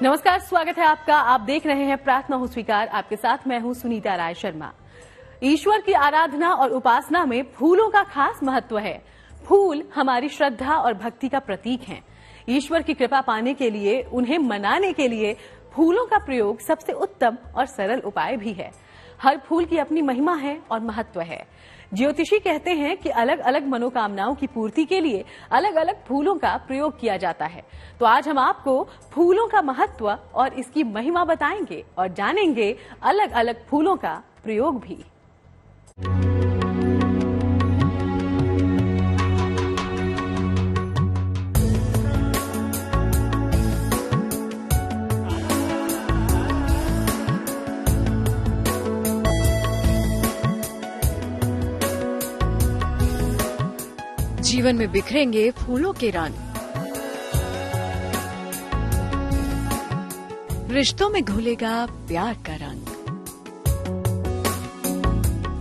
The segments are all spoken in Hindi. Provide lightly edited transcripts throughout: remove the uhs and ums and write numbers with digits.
नमस्कार, स्वागत है आपका। आप देख रहे हैं प्रार्थना हो स्वीकार। आपके साथ मैं हूं सुनीता राय शर्मा। ईश्वर की आराधना और उपासना में फूलों का खास महत्व है। फूल हमारी श्रद्धा और भक्ति का प्रतीक हैं। ईश्वर की कृपा पाने के लिए, उन्हें मनाने के लिए फूलों का प्रयोग सबसे उत्तम और सरल उपाय भी है। हर फूल की अपनी महिमा है और महत्व है। ज्योतिषी कहते हैं कि अलग अलग मनोकामनाओं की पूर्ति के लिए अलग अलग फूलों का प्रयोग किया जाता है। तो आज हम आपको फूलों का महत्व और इसकी महिमा बताएंगे और जानेंगे अलग अलग फूलों का प्रयोग भी। जीवन में बिखरेंगे फूलों के रंग, रिश्तों में घुलेगा प्यार का रंग।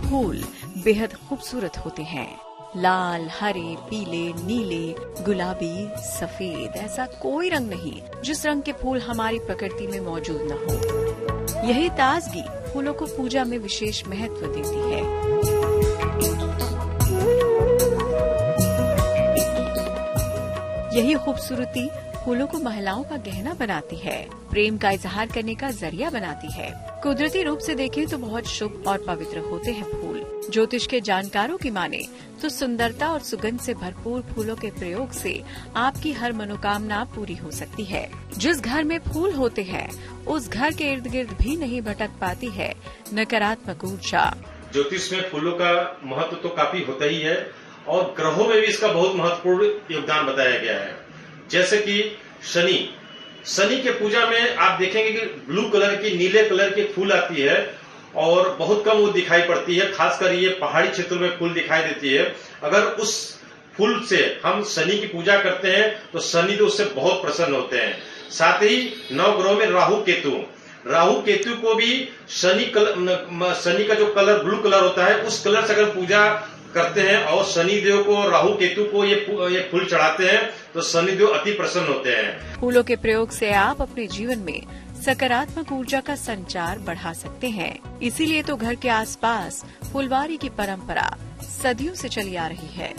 फूल बेहद खूबसूरत होते हैं। लाल, हरे, पीले, नीले, गुलाबी, सफेद, ऐसा कोई रंग नहीं जिस रंग के फूल हमारी प्रकृति में मौजूद न हो। यही ताजगी फूलों को पूजा में विशेष महत्व देती है। यही खूबसूरती फूलों को महिलाओं का गहना बनाती है, प्रेम का इजहार करने का जरिया बनाती है। कुदरती रूप से देखें तो बहुत शुभ और पवित्र होते हैं फूल। ज्योतिष के जानकारों की माने तो सुंदरता और सुगंध से भरपूर फूलों के प्रयोग से आपकी हर मनोकामना पूरी हो सकती है। जिस घर में फूल होते हैं उस घर के इर्द गिर्द भी नहीं भटक पाती है नकारात्मक ऊर्जा। ज्योतिष में फूलों का महत्व तो काफी होता ही है और ग्रहों में भी इसका बहुत महत्वपूर्ण योगदान बताया गया है। जैसे कि शनि के पूजा में आप देखेंगे कि ब्लू कलर की, नीले कलर की फूल आती है और बहुत कम वो दिखाई पड़ती है। खासकर ये पहाड़ी क्षेत्रों में फूल दिखाई देती है। अगर उस फूल से हम शनि की पूजा करते हैं तो शनि तो उससे बहुत प्रसन्न होते हैं। साथ ही नवग्रहों में राहु केतु को भी शनि का जो कलर ब्लू कलर होता है उस कलर से अगर पूजा करते हैं और शनिदेव को, राहु केतु को ये फूल चढ़ाते हैं तो शनिदेव अति प्रसन्न होते हैं। फूलों के प्रयोग से आप अपने जीवन में सकारात्मक ऊर्जा का संचार बढ़ा सकते हैं। इसीलिए तो घर के आसपास फुलवारी की परंपरा सदियों से चली आ रही है।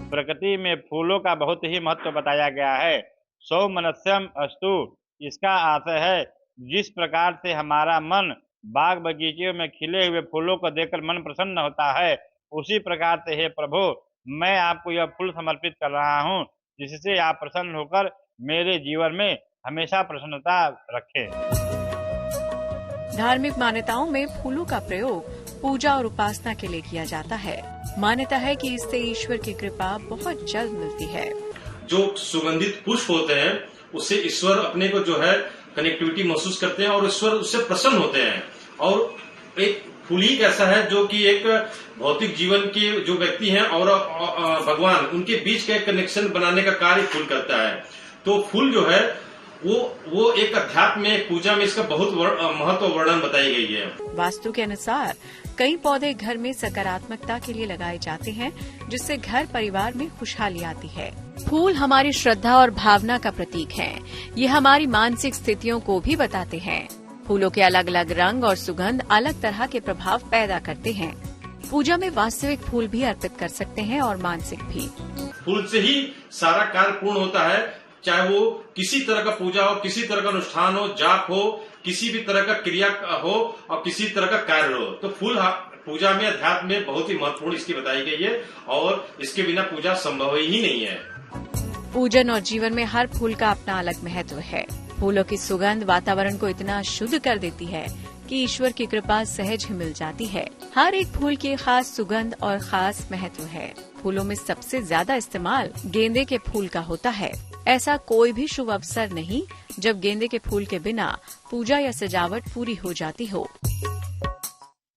प्रकृति में फूलों का बहुत ही महत्व बताया गया है। सौ मनस्यम अस्तु, इसका आशय है जिस प्रकार से हमारा मन बाग बगीचे में खिले हुए फूलों को देखकर मन प्रसन्न होता है, उसी प्रकार से हे प्रभु, मैं आपको यह फूल समर्पित कर रहा हूँ जिससे आप प्रसन्न होकर मेरे जीवन में हमेशा प्रसन्नता रखें। धार्मिक मान्यताओं में फूलों का प्रयोग पूजा और उपासना के लिए किया जाता है। मान्यता है कि इससे ईश्वर की कृपा बहुत जल्द मिलती है। जो सुगंधित पुष्प होते हैं उससे ईश्वर अपने को जो है कनेक्टिविटी महसूस करते हैं और ईश्वर उससे प्रसन्न होते हैं। और एक फूल ही ऐसा है जो कि एक भौतिक जीवन के जो व्यक्ति हैं और भगवान, उनके बीच का एक कनेक्शन बनाने का कार्य फूल करता है। तो फूल जो है वो एक अध्यात्म में, पूजा में इसका बहुत महत्व वर्णन बताई गई है। वास्तु के अनुसार कई पौधे घर में सकारात्मकता के लिए लगाए जाते हैं जिससे घर परिवार में खुशहाली आती है। फूल हमारी श्रद्धा और भावना का प्रतीक हैं। ये हमारी मानसिक स्थितियों को भी बताते हैं। फूलों के अलग अलग रंग और सुगंध अलग तरह के प्रभाव पैदा करते हैं। पूजा में वास्तविक फूल भी अर्पित कर सकते हैं और मानसिक भी। फूल से ही सारा कार्य पूर्ण होता है, चाहे वो किसी तरह का पूजा हो, किसी तरह का अनुष्ठान हो, जाप हो, किसी भी तरह का क्रिया हो और किसी तरह का कार्य हो। तो फूल पूजा में, अध्यात्म में बहुत ही महत्वपूर्ण इसकी बताई गई है और इसके बिना पूजा संभव ही नहीं है। पूजन और जीवन में हर फूल का अपना अलग महत्व है। फूलों की सुगंध वातावरण को इतना शुद्ध कर देती है कि ईश्वर की कृपा सहज ही मिल जाती है। हर एक फूल की खास सुगंध और खास महत्व है। फूलों में सबसे ज्यादा इस्तेमाल गेंदे के फूल का होता है। ऐसा कोई भी शुभ अवसर नहीं जब गेंदे के फूल के बिना पूजा या सजावट पूरी हो जाती हो।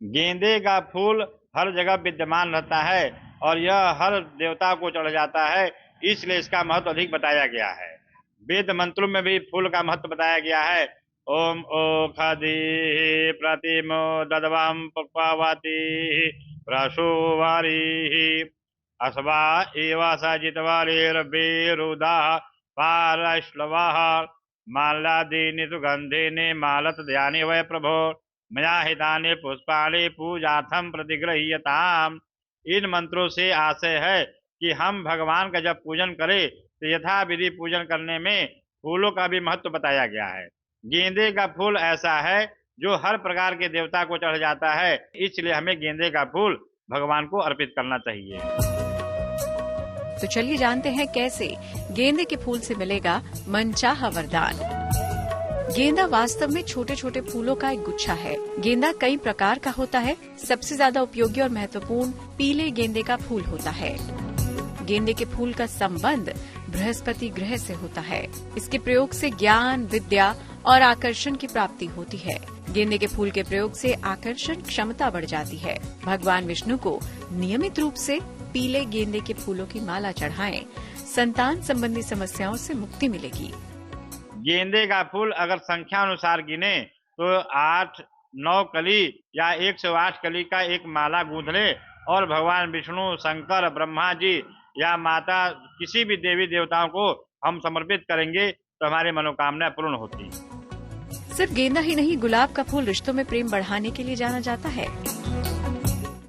गेंदे का फूल हर जगह विद्यमान रहता है और यह हर देवता को चढ़ जाता है, इसलिए इसका महत्व अधिक बताया गया है। वेद मंत्रों में भी फूल का महत्व बताया गया है। ओम ओखधि प्रतिमो ददवम पुष्पावती प्रसुवारी अस्वा एवा सजितवारेर्वेरुदा पारश्लवाः माल्यादीनि सुगंधीनि मालतद्यानि वै प्रभो मया हितानि पुष्पाणि पूजार्थम प्रतिगृह्यताम्। इन मंत्रों से आशय है कि हम भगवान का जब पूजन करें तो यथा विधि पूजन करने में फूलों का भी महत्व बताया गया है। गेंदे का फूल ऐसा है जो हर प्रकार के देवता को चढ़ जाता है, इसलिए हमें गेंदे का फूल भगवान को अर्पित करना चाहिए। तो चलिए जानते हैं कैसे गेंदे के फूल से मिलेगा मनचाहा वरदान। गेंदा वास्तव में छोटे छोटे फूलों का एक गुच्छा है। गेंदा कई प्रकार का होता है। सबसे ज्यादा उपयोगी और महत्वपूर्ण पीले गेंदे का फूल होता है। गेंदे के फूल का संबंध बृहस्पति ग्रह से होता है। इसके प्रयोग से ज्ञान, विद्या और आकर्षण की प्राप्ति होती है। गेंदे के फूल के प्रयोग से आकर्षण क्षमता बढ़ जाती है। भगवान विष्णु को नियमित रूप से पीले गेंदे के फूलों की माला चढ़ाएं, संतान संबंधी समस्याओं से मुक्ति मिलेगी। गेंदे का फूल अगर संख्या अनुसार गिने तो 8-9 कली या 108 कली का एक माला गूंथ ले और भगवान विष्णु, शंकर, ब्रह्मा जी या माता किसी भी देवी देवताओं को हम समर्पित करेंगे तो हमारी मनोकामना पूर्ण होती है। सिर्फ गेंदा ही नहीं, गुलाब का फूल रिश्तों में प्रेम बढ़ाने के लिए जाना जाता है।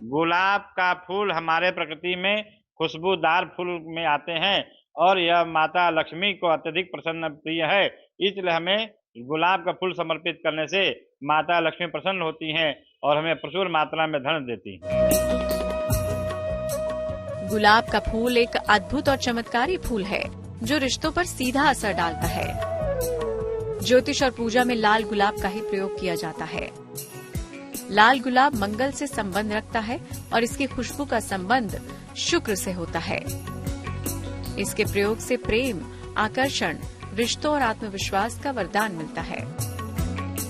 गुलाब का फूल हमारे प्रकृति में खुशबूदार फूल में आते हैं और यह माता लक्ष्मी को अत्यधिक प्रसन्न प्रिय है, इसलिए हमें गुलाब का फूल समर्पित करने से माता लक्ष्मी प्रसन्न होती हैं और हमें प्रचुर मात्रा में धन देती हैं। गुलाब का फूल एक अद्भुत और चमत्कारी फूल है जो रिश्तों पर सीधा असर डालता है। ज्योतिष और पूजा में लाल गुलाब का ही प्रयोग किया जाता है। लाल गुलाब मंगल से संबंध रखता है और इसकी खुशबू का संबंध शुक्र से होता है। इसके प्रयोग से प्रेम, आकर्षण, रिश्तों और आत्मविश्वास का वरदान मिलता है।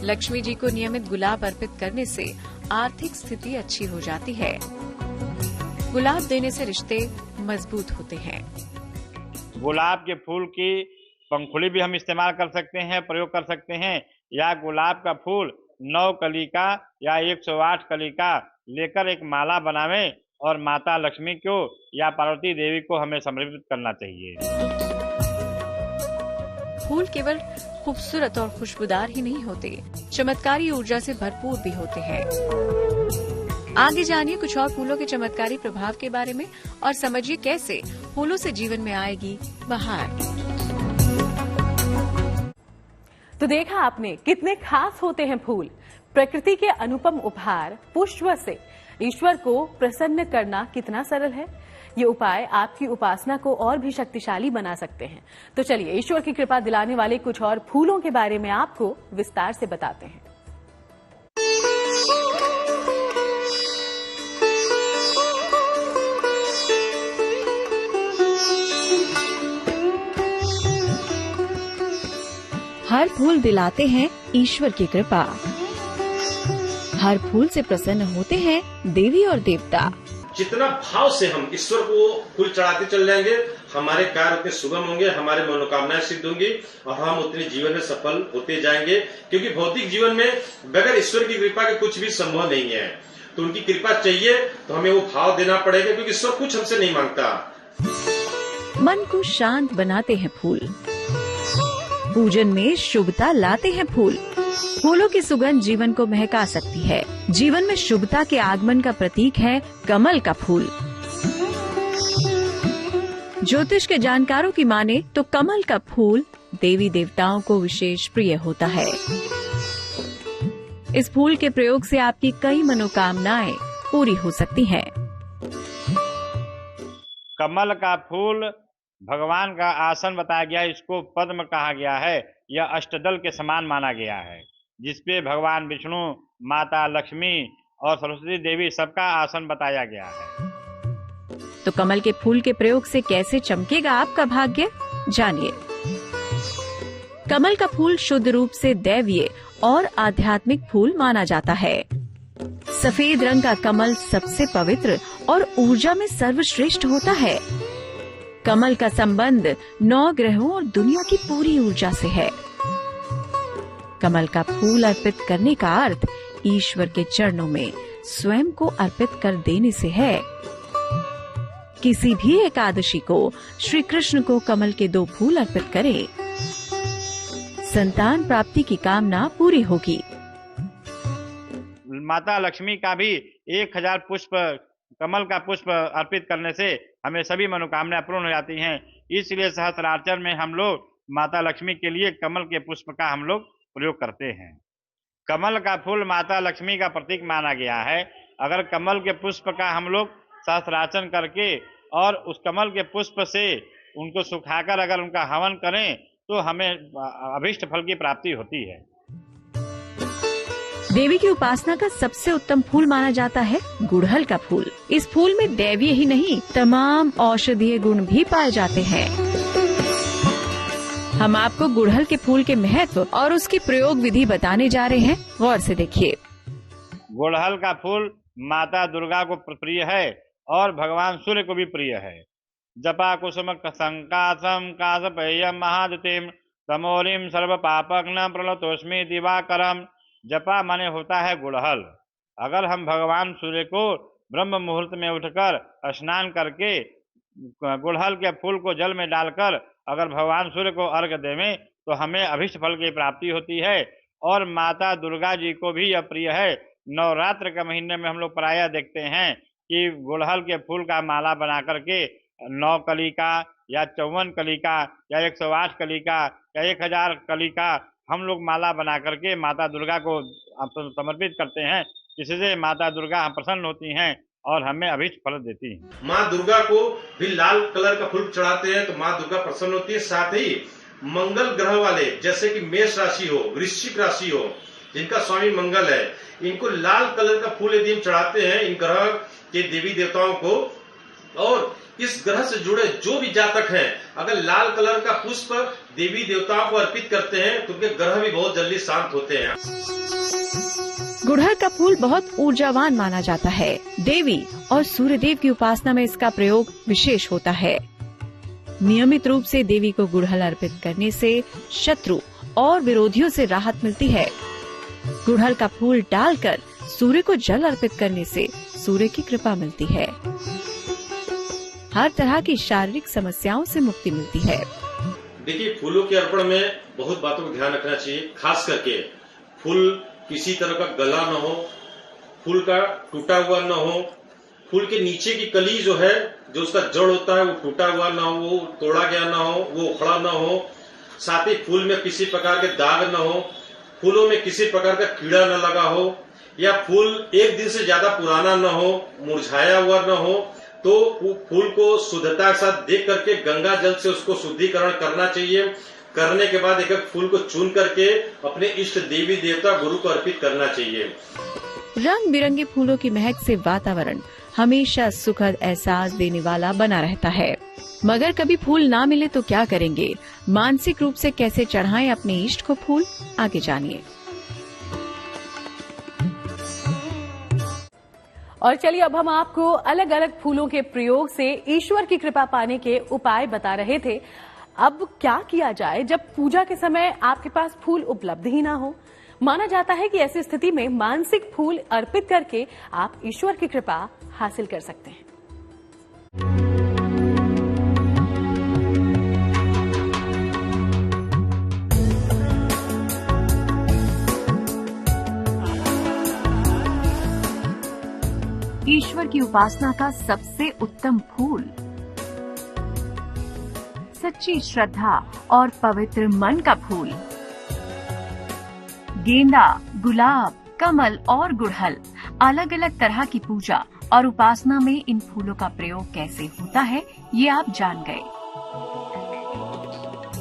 लक्ष्मी जी को नियमित गुलाब अर्पित करने से आर्थिक स्थिति अच्छी हो जाती है। गुलाब देने से रिश्ते मजबूत होते हैं। गुलाब के फूल की पंखुड़ी भी हम इस्तेमाल कर सकते हैं, प्रयोग कर सकते हैं, या गुलाब का फूल 9 कली का या 108 कली का लेकर एक माला बनावें और माता लक्ष्मी को या पार्वती देवी को हमें समर्पित करना चाहिए। फूल केवल खूबसूरत और खुशबूदार ही नहीं होते, चमत्कारी ऊर्जा से भरपूर भी होते हैं। आगे जानिए कुछ और फूलों के चमत्कारी प्रभाव के बारे में और समझिए कैसे फूलों से जीवन में आएगी बहार। तो देखा आपने कितने खास होते हैं फूल। प्रकृति के अनुपम उपहार पुष्प से ईश्वर को प्रसन्न करना कितना सरल है। ये उपाय आपकी उपासना को और भी शक्तिशाली बना सकते हैं। तो चलिए ईश्वर की कृपा दिलाने वाले कुछ और फूलों के बारे में आपको विस्तार से बताते हैं। हर फूल दिलाते हैं ईश्वर की कृपा। हर फूल से प्रसन्न होते हैं देवी और देवता। जितना भाव से हम ईश्वर को फूल चढ़ाते चल जाएंगे, हमारे कार्य उतने सुगम होंगे, हमारे मनोकामनाएं सिद्ध होंगी और हम उतने जीवन में सफल होते जाएंगे। क्योंकि भौतिक जीवन में बगैर ईश्वर की कृपा के कुछ भी संभव नहीं है। तो उनकी कृपा चाहिए तो हमें वो भाव देना पड़ेगा, क्योंकि ईश्वर कुछ हमसे नहीं मांगता। मन को शांत बनाते हैं फूल। पूजन में शुभता लाते हैं फूल। फूलों की सुगंध जीवन को महका सकती है। जीवन में शुभता के आगमन का प्रतीक है कमल का फूल। ज्योतिष के जानकारों की माने तो कमल का फूल देवी देवताओं को विशेष प्रिय होता है। इस फूल के प्रयोग से आपकी कई मनोकामनाएं पूरी हो सकती हैं। कमल का फूल भगवान का आसन बताया गया है, इसको पद्म कहा गया है। यह अष्टदल के समान माना गया है, जिसपे भगवान विष्णु, माता लक्ष्मी और सरस्वती देवी सबका आसन बताया गया है। तो कमल के फूल के प्रयोग से कैसे चमकेगा आपका भाग्य, जानिए। कमल का फूल शुद्ध रूप से दैवीय और आध्यात्मिक फूल माना जाता है। सफेद रंग का कमल सबसे पवित्र और ऊर्जा में सर्वश्रेष्ठ होता है। कमल का संबंध 9 ग्रहों और दुनिया की पूरी ऊर्जा से है। कमल का फूल अर्पित करने का अर्थ ईश्वर के चरणों में स्वयं को अर्पित कर देने से है। किसी भी एकादशी को श्री कृष्ण को कमल के 2 फूल अर्पित करें। संतान प्राप्ति की कामना पूरी होगी। माता लक्ष्मी का भी 1000 पुष्प, कमल का पुष्प अर्पित करने से हमें सभी मनोकामनाएं पूर्ण हो जाती हैं। इसलिए सहस्त्रार्चन में हम लोग माता लक्ष्मी के लिए कमल के पुष्प का हम लोग प्रयोग करते हैं। कमल का फूल माता लक्ष्मी का प्रतीक माना गया है। अगर कमल के पुष्प का हम लोग सहस्त्रार्चन करके और उस कमल के पुष्प से उनको सुखाकर अगर उनका हवन करें तो हमें अभीष्ट फल की प्राप्ति होती है। देवी की उपासना का सबसे उत्तम फूल माना जाता है गुड़हल का फूल। इस फूल में दैवीय ही नहीं तमाम औषधीय गुण भी पाए जाते हैं। हम आपको गुड़हल के फूल के महत्व और उसकी प्रयोग विधि बताने जा रहे हैं, गौर से देखिए। गुड़हल का फूल माता दुर्गा को प्रिय है और भगवान सूर्य को भी प्रिय है। जपा कुसुम संकासम कासपेयम महादतिम तमोरिम सर्व पापग्न प्रलतोष्मी दिवाकरम। जपा माने होता है गुड़हल। अगर हम भगवान सूर्य को ब्रह्म मुहूर्त में उठकर स्नान करके गुड़हल के फूल को जल में डालकर अगर भगवान सूर्य को अर्घ्य देवें तो हमें अभिष्ट फल की प्राप्ति होती है। और माता दुर्गा जी को भी यह प्रिय है। नवरात्र के महीने में हम लोग प्रायः देखते हैं कि गुड़हल के फूल का माला बना करके 9 कली का या 54 कली का या 108 कली का या 1000 कली का हम लोग माला बना करके माता दुर्गा को समर्पित करते हैं, जिससे माता दुर्गा प्रसन्न होती हैं और हमें अभीष्ट फल देती हैं। माँ दुर्गा को भी लाल कलर का फूल चढ़ाते हैं तो माँ दुर्गा प्रसन्न होती है। साथ ही मंगल ग्रह वाले जैसे कि मेष राशि हो, वृश्चिक राशि हो, जिनका स्वामी मंगल है, इनको लाल कलर का फूल यदि हम चढ़ाते हैं इन ग्रह के देवी देवताओं को, और इस ग्रह से जुड़े जो भी जातक हैं अगर लाल कलर का पुष्प देवी देवताओं को अर्पित करते हैं तो उनके ग्रह भी बहुत जल्दी शांत होते हैं। गुड़हल का फूल बहुत ऊर्जावान माना जाता है। देवी और सूर्य देव की उपासना में इसका प्रयोग विशेष होता है। नियमित रूप से देवी को गुड़हल अर्पित करने से शत्रु और विरोधियों से राहत मिलती है। गुड़हल का फूल डालकर सूर्य को जल अर्पित करने से सूर्य की कृपा मिलती है। हर तरह की शारीरिक समस्याओं से मुक्ति मिलती है। देखिए, फूलों के अर्पण में बहुत बातों को ध्यान रखना चाहिए। खास करके फूल किसी तरह का गला न हो, फूल का टूटा हुआ न हो, फूल के नीचे की कली जो है, जो उसका जड़ होता है वो टूटा हुआ न हो, वो तोड़ा गया न हो, वो उखड़ा न हो। साथ ही फूल में किसी प्रकार के दाग न हो, फूलों में किसी प्रकार का कीड़ा न लगा हो, या फूल 1 दिन से ज्यादा पुराना न हो, मुरझाया हुआ न हो, तो फूल को शुद्धता के साथ देख करके गंगा जल से उसको शुद्धिकरण करना चाहिए। करने के बाद एक एक फूल को चुन करके अपने इष्ट देवी देवता गुरु को अर्पित करना चाहिए। रंग बिरंगे फूलों की महक से वातावरण हमेशा सुखद एहसास देने वाला बना रहता है। मगर कभी फूल ना मिले तो क्या करेंगे? मानसिक रूप से कैसे चढ़ाएं अपने इष्ट को फूल, आगे जानिए। और चलिए अब हम आपको अलग अलग फूलों के प्रयोग से ईश्वर की कृपा पाने के उपाय बता रहे थे। अब क्या किया जाए जब पूजा के समय आपके पास फूल उपलब्ध ही ना हो? माना जाता है कि ऐसी स्थिति में मानसिक फूल अर्पित करके आप ईश्वर की कृपा हासिल कर सकते हैं। ईश्वर की उपासना का सबसे उत्तम फूल सच्ची श्रद्धा और पवित्र मन का फूल। गेंदा, गुलाब, कमल और गुड़हल अलग अलग तरह की पूजा और उपासना में इन फूलों का प्रयोग कैसे होता है ये आप जान गए।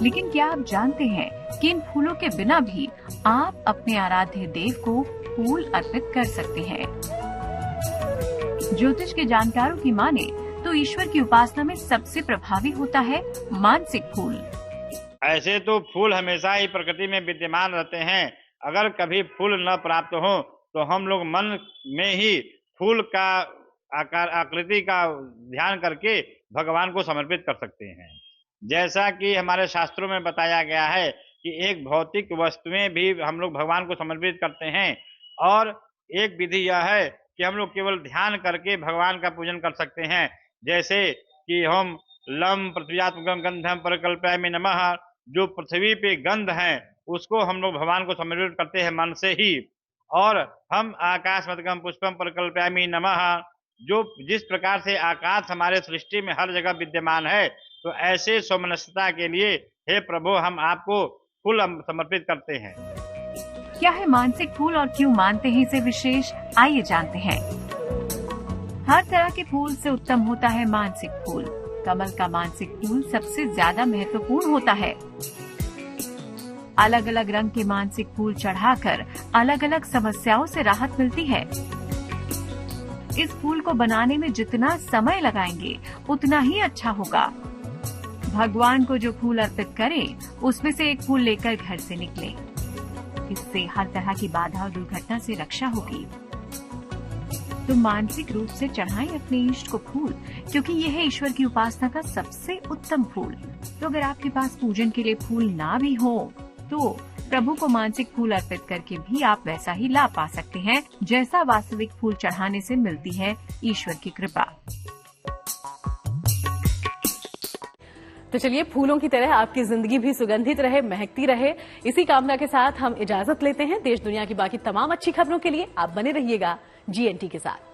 लेकिन क्या आप जानते हैं कि इन फूलों के बिना भी आप अपने आराध्य देव को फूल अर्पित कर सकते हैं? ज्योतिष के जानकारों की माने तो ईश्वर की उपासना में सबसे प्रभावी होता है मानसिक फूल। ऐसे तो फूल हमेशा ही प्रकृति में विद्यमान रहते हैं। अगर कभी फूल न प्राप्त हो तो हम लोग मन में ही फूल का आकार आकृति का ध्यान करके भगवान को समर्पित कर सकते हैं। जैसा कि हमारे शास्त्रों में बताया गया है कि एक भौतिक वस्तुएं भी हम लोग भगवान को समर्पित करते हैं, और एक विधि यह है कि हम लोग केवल ध्यान करके भगवान का पूजन कर सकते हैं। जैसे कि हम लम पृथ्व्यात्मकं गंधम परिकल्पयामि नमः, जो पृथ्वी पे गंध है उसको हम लोग भगवान को समर्पित करते हैं मन से ही। और हम आकाश मदगम पुष्पम परिकल्पयामि नमः, जो जिस प्रकार से आकाश हमारे सृष्टि में हर जगह विद्यमान है, तो ऐसे सौमनस्यता के लिए हे प्रभु हम आपको फूल समर्पित करते हैं। क्या है मानसिक फूल और क्यों मानते हैं इसे विशेष, आइए जानते हैं। हर तरह के फूल से उत्तम होता है मानसिक फूल। कमल का मानसिक फूल सबसे ज्यादा महत्वपूर्ण होता है। अलग अलग रंग के मानसिक फूल चढ़ाकर अलग अलग समस्याओं से राहत मिलती है। इस फूल को बनाने में जितना समय लगाएंगे उतना ही अच्छा होगा। भगवान को जो फूल अर्पित करें उसमें से एक फूल लेकर घर से निकलें। इससे हर तरह की बाधा और दुर्घटना से रक्षा होगी। तो मानसिक रूप से चढ़ाएं अपने इष्ट को फूल, क्योंकि यह है ईश्वर की उपासना का सबसे उत्तम फूल। तो अगर आपके पास पूजन के लिए फूल ना भी हो तो प्रभु को मानसिक फूल अर्पित करके भी आप वैसा ही लाभ पा सकते हैं जैसा वास्तविक फूल चढ़ाने से मिलती है ईश्वर की कृपा। तो चलिए, फूलों की तरह आपकी जिंदगी भी सुगंधित रहे, महकती रहे, इसी कामना के साथ हम इजाजत लेते हैं। देश दुनिया की बाकी तमाम अच्छी खबरों के लिए आप बने रहिएगा GNT के साथ।